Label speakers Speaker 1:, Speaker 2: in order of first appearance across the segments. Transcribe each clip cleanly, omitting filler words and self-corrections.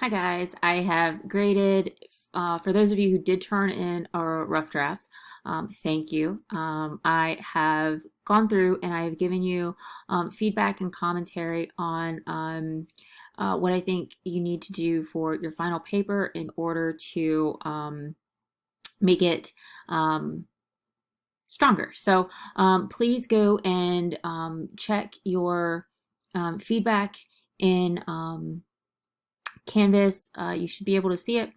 Speaker 1: Hi guys, I have graded, for those of you who did turn in a rough draft, thank you. I have gone through and I have given you feedback and commentary on what I think you need to do for your final paper in order to make it stronger. So please go and check your feedback in Canvas. You should be able to see it.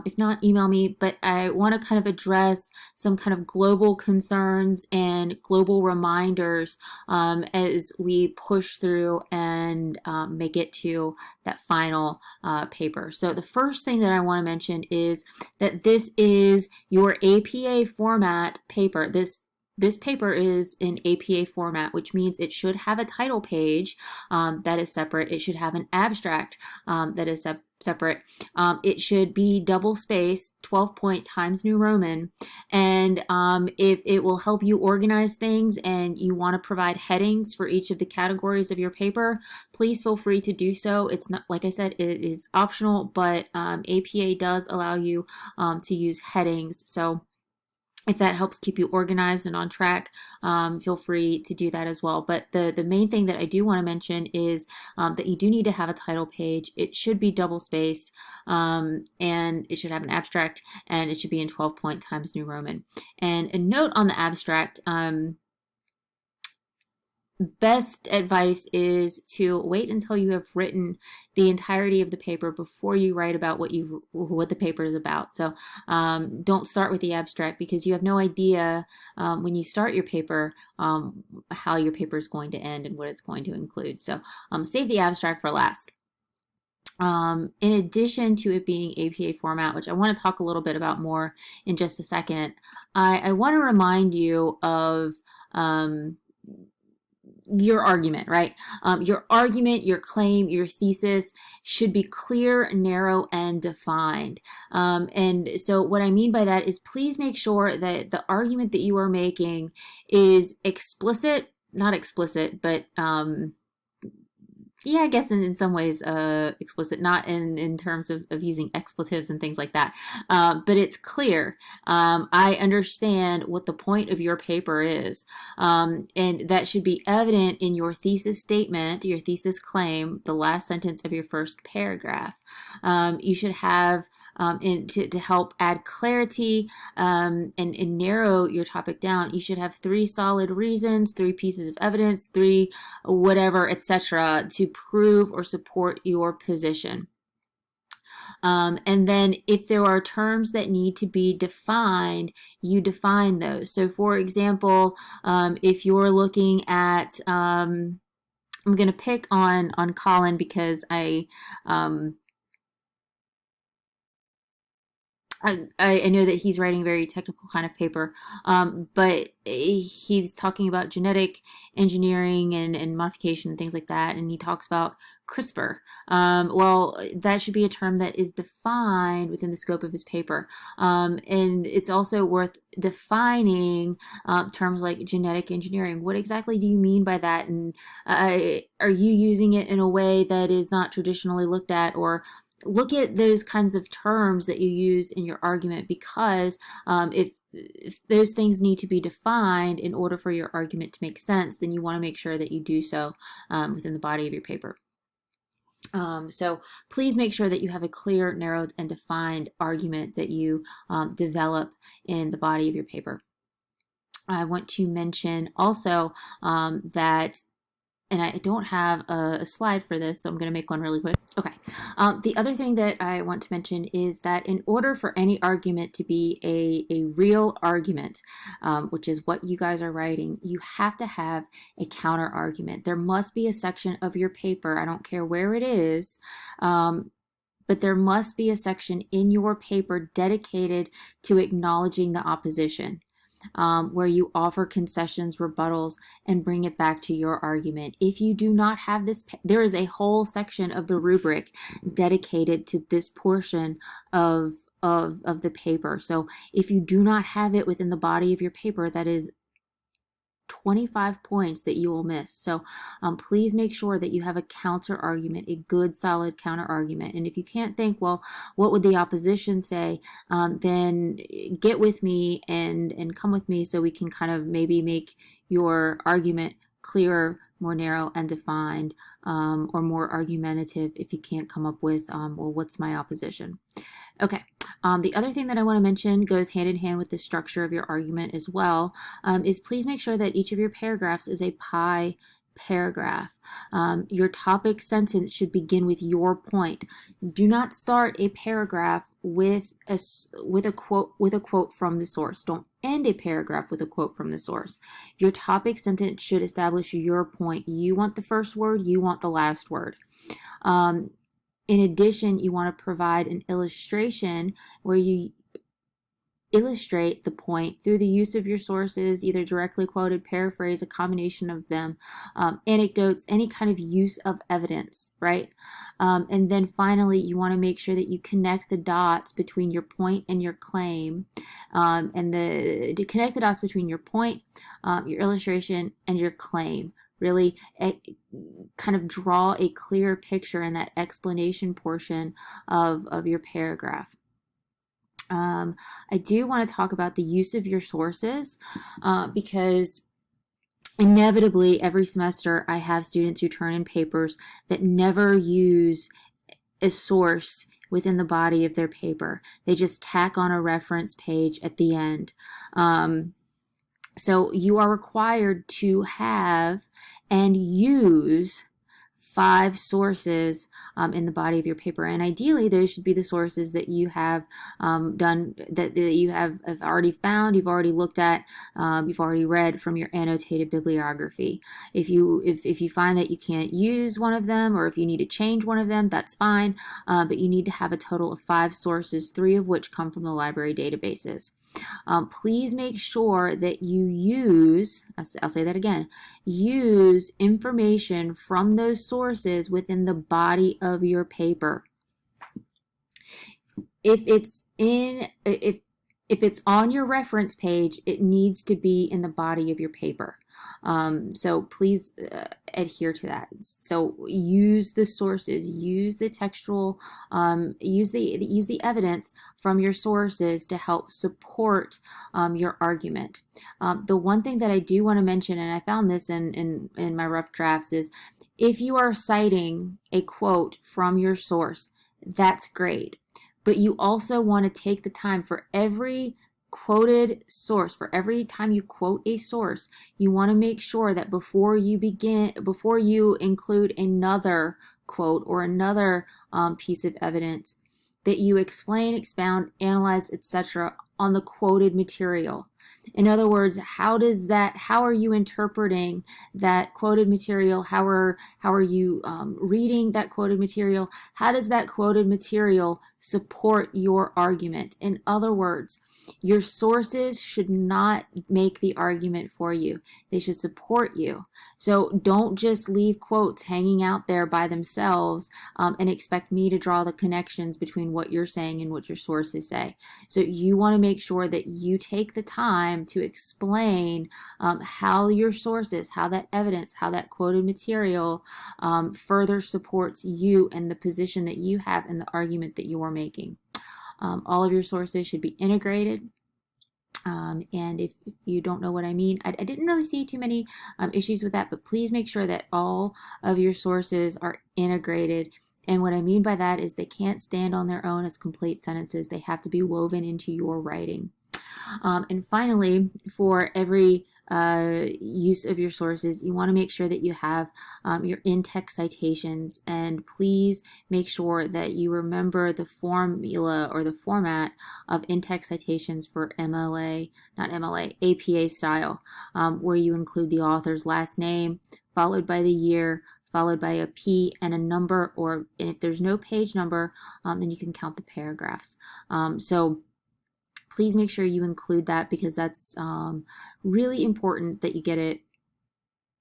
Speaker 1: If not, email me. But I want to kind of address some kind of global concerns and global reminders as we push through and make it to that final paper. So the first thing that I want to mention is that this is your APA format paper. This paper is in APA format, which means it should have a title page that is separate. It should have an abstract that is separate. It should be double spaced, 12 point Times New Roman. And if it will help you organize things and you want to provide headings for each of the categories of your paper, please feel free to do so. It's not, like I said, it is optional, but APA does allow you to use headings. So if that helps keep you organized and on track, feel free to do that as well. But the main thing that I do want to mention is that you do need to have a title page. It should be double spaced, and it should have an abstract, and it should be in 12 point Times New Roman. And a note on the abstract, best advice is to wait until you have written the entirety of the paper before you write about what the paper is about. So don't start with the abstract, because you have no idea when you start your paper how your paper is going to end and what it's going to include. So save the abstract for last. In addition to it being APA format, which I want to talk a little bit about more in just a second, I want to remind you of your argument, right? Your argument, your claim, your thesis should be clear, narrow, and defined. And so what I mean by that is, please make sure that the argument that you are making is explicit, not explicit, but yeah, I guess in some ways explicit, not in terms of using expletives and things like that, but it's clear. I understand what the point of your paper is, and that should be evident in your thesis statement, your thesis claim, the last sentence of your first paragraph. You should have to help add clarity and narrow your topic down, you should have 3 solid reasons, 3 pieces of evidence, 3 whatever, etc., to prove or support your position. And then if there are terms that need to be defined, you define those. So for example, if you're looking at, I'm going to pick on Colin because I know that he's writing a very technical kind of paper, but he's talking about genetic engineering and modification and things like that, and he talks about CRISPR. Well, that should be a term that is defined within the scope of his paper. And it's also worth defining terms like genetic engineering. What exactly do you mean by that? And are you using it in a way that is not traditionally looked at? Or look at those kinds of terms that you use in your argument, because if those things need to be defined in order for your argument to make sense, then you want to make sure that you do so within the body of your paper. So please make sure that you have a clear, narrowed, and defined argument that you develop in the body of your paper. I want to mention also that, and I don't have a slide for this, so I'm going to make one really quick. Okay. The other thing that I want to mention is that in order for any argument to be a real argument, which is what you guys are writing, you have to have a counter argument. There must be a section of your paper, I don't care where it is, but there must be a section in your paper dedicated to acknowledging the opposition. Where you offer concessions, rebuttals, and bring it back to your argument. If you do not have this, there is a whole section of the rubric dedicated to this portion of the paper. So if you do not have it within the body of your paper, that is 25 points that you will miss. So please make sure that you have a counter argument, a good solid counter argument. And if you can't think, well, what would the opposition say, then get with me and come with me so we can kind of maybe make your argument clearer, more narrow and defined, or more argumentative if you can't come up with, well, what's my opposition? Okay. The other thing that I want to mention goes hand in hand with the structure of your argument as well, is please make sure that each of your paragraphs is a pie paragraph. Your topic sentence should begin with your point. Do not start a paragraph with a quote from the source. Don't end a paragraph with a quote from the source. Your topic sentence should establish your point. You want the first word, you want the last word. In addition, you want to provide an illustration where you illustrate the point through the use of your sources, either directly quoted, paraphrase, a combination of them, anecdotes, any kind of use of evidence, right? And then finally, you want to make sure that you connect the dots between your point and your claim, to connect the dots between your point, your illustration, and your claim. Really kind of draw a clear picture in that explanation portion of your paragraph. I do want to talk about the use of your sources, because inevitably every semester I have students who turn in papers that never use a source within the body of their paper. They just tack on a reference page at the end. So you are required to have and use 5 sources in the body of your paper, and ideally those should be the sources that you have that you have already found, you've already looked at, you've already read from your annotated bibliography. If you find that you can't use one of them, or if you need to change one of them, that's fine, but you need to have a total of 5 sources, 3 of which come from the library databases. Please make sure that you use, I'll say that again, use information from those sources within the body of your paper. If it's on your reference page, it needs to be in the body of your paper. So please adhere to that. So use the sources, use the textual, use the evidence from your sources to help support your argument. The one thing that I do want to mention, and I found this in my rough drafts, is if you are citing a quote from your source, that's great. But you also want to take the time for every quoted source, for every time you quote a source, you want to make sure that before you include another quote or another piece of evidence, that you explain, expound, analyze, etc. on the quoted material. In other words, how are you interpreting that quoted material? How are you reading that quoted material? How does that quoted material support your argument? In other words, your sources should not make the argument for you. They should support you. So don't just leave quotes hanging out there by themselves and expect me to draw the connections between what you're saying and what your sources say. So you want to make sure that you take the time to explain how your sources, how that evidence, how that quoted material further supports you and the position that you have in the argument that you are making. All of your sources should be integrated. And if you don't know what I mean, I didn't really see too many issues with that, but please make sure that all of your sources are integrated. And what I mean by that is they can't stand on their own as complete sentences. They have to be woven into your writing. And finally, for every use of your sources, you want to make sure that you have your in-text citations, and please make sure that you remember the formula or the format of in-text citations for APA style, where you include the author's last name, followed by the year, followed by a P and a number, or if there's no page number, then you can count the paragraphs. So please make sure you include that, because that's really important that you get it,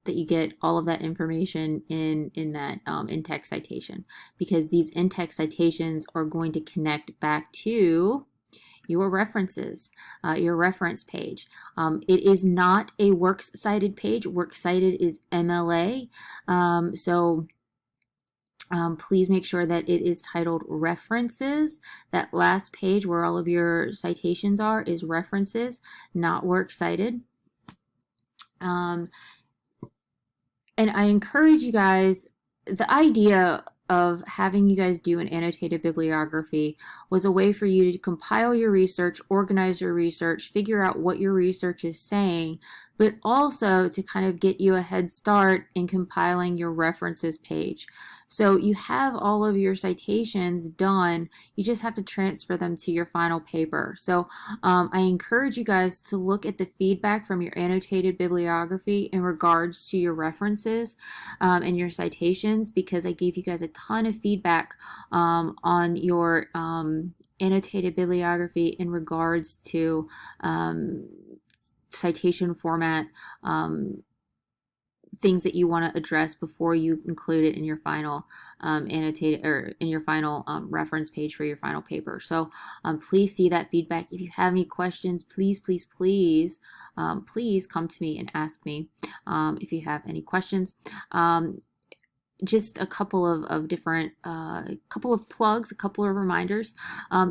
Speaker 1: that you get all of that information in that in-text citation, because these in-text citations are going to connect back to your references, your reference page. It is not a works cited page. Works cited is MLA. Please make sure that it is titled references. That last page where all of your citations are is references, not works cited. And I encourage you guys, the idea of having you guys do an annotated bibliography was a way for you to compile your research, organize your research, figure out what your research is saying, but also to kind of get you a head start in compiling your references page. So you have all of your citations done, you just have to transfer them to your final paper. So I encourage you guys to look at the feedback from your annotated bibliography in regards to your references and your citations, because I gave you guys a ton of feedback on your annotated bibliography in regards to citation format, things that you want to address before you include it in your final annotated or in your final reference page for your final paper. So please see that feedback. If you have any questions, please please come to me and ask me if you have any questions. Just a couple of different couple of plugs, a couple of reminders.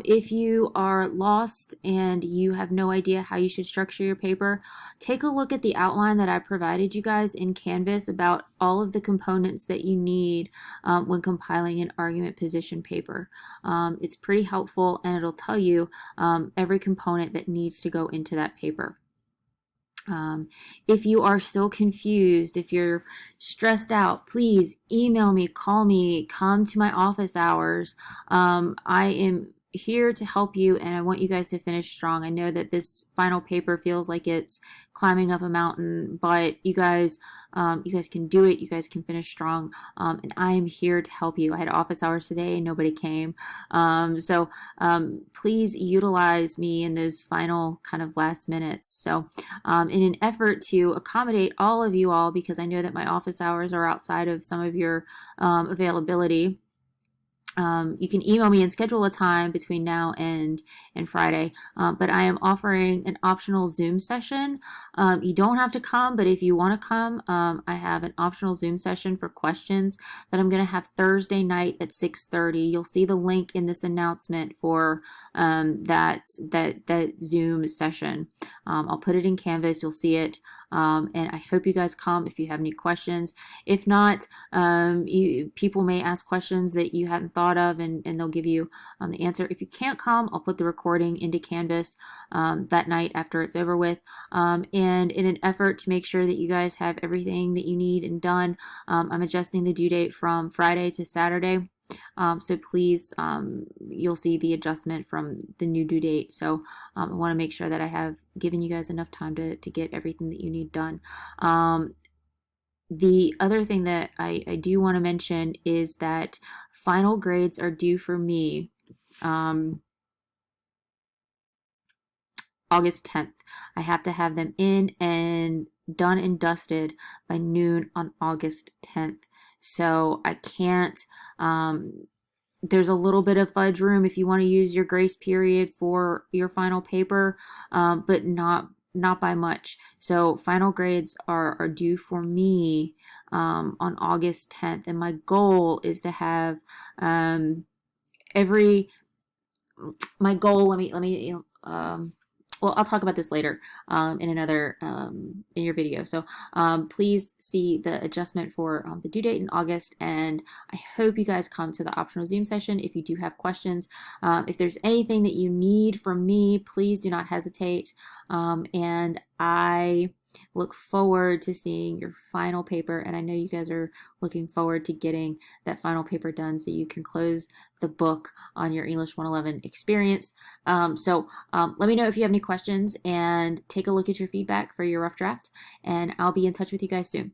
Speaker 1: If you are lost and you have no idea how you should structure your paper, take a look at the outline that I provided you guys in Canvas about all of the components that you need when compiling an argument position paper. It's pretty helpful, and it'll tell you every component that needs to go into that paper. If you are still confused, if you're stressed out, please email me, call me, come to my office hours. I am here to help you, and I want you guys to finish strong. I know that this final paper feels like it's climbing up a mountain, but you guys can do it. You guys can finish strong, and I am here to help you. I had office hours today and nobody came, so please utilize me in those final kind of last minutes. So in an effort to accommodate all of you all, because I know that my office hours are outside of some of your availability, you can email me and schedule a time between now and Friday, but I am offering an optional Zoom session. You don't have to come, but if you want to come, I have an optional Zoom session for questions that I'm going to have Thursday night at 6:30. You'll see the link in this announcement for that Zoom session. I'll put it in Canvas. You'll see it, and I hope you guys come if you have any questions. If not, people may ask questions that you hadn't thought of, and they'll give you the answer. If you can't come, I'll put the recording into Canvas that night after it's over with. And in an effort to make sure that you guys have everything that you need and done, I'm adjusting the due date from Friday to Saturday. So please, you'll see the adjustment from the new due date. So I want to make sure that I have given you guys enough time to get everything that you need done. The other thing that I do want to mention is that final grades are due for me August 10th. I have to have them in and done and dusted by noon on August 10th. So I can't, there's a little bit of fudge room if you want to use your grace period for your final paper, but not by much. So final grades are due for me on August 10th, and my goal is to have my goal. Let me well, I'll talk about this later in another in your video. So please see the adjustment for the due date in August, and I hope you guys come to the optional Zoom session if you do have questions. If there's anything that you need from me, please do not hesitate, and I look forward to seeing your final paper, and I know you guys are looking forward to getting that final paper done so you can close the book on your English 111 experience. So let me know if you have any questions, and take a look at your feedback for your rough draft, and I'll be in touch with you guys soon.